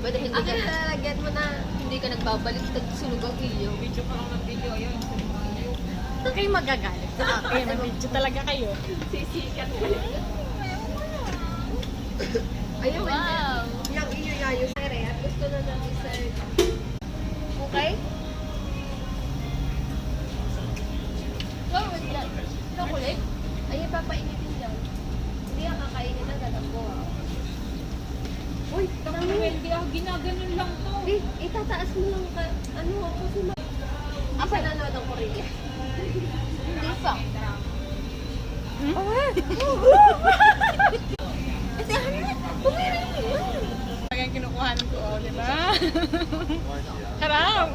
Pwede hindi ka lalagyan mo na hindi ka nagbabalik, sunog ang iyo. Video pa lang ng video, ayun. Kayo magagalit sa akin. Nag-video talaga kayo. Sisikat ko. Ayun, Wow. yung iyo yayo sa at gusto na natin sa... Okay? Wow, wait lang. Chocolate? Ayun, papainitin lang. Hindi ka kakainin ng gatambo. Uy, Hindi ako ginaganon lang to. itataas mo lang ka, ano, kasi Ako nanonood ng Korea. Hindi pa. Kasi Talagang kinukuhan ko, di ba? Harap!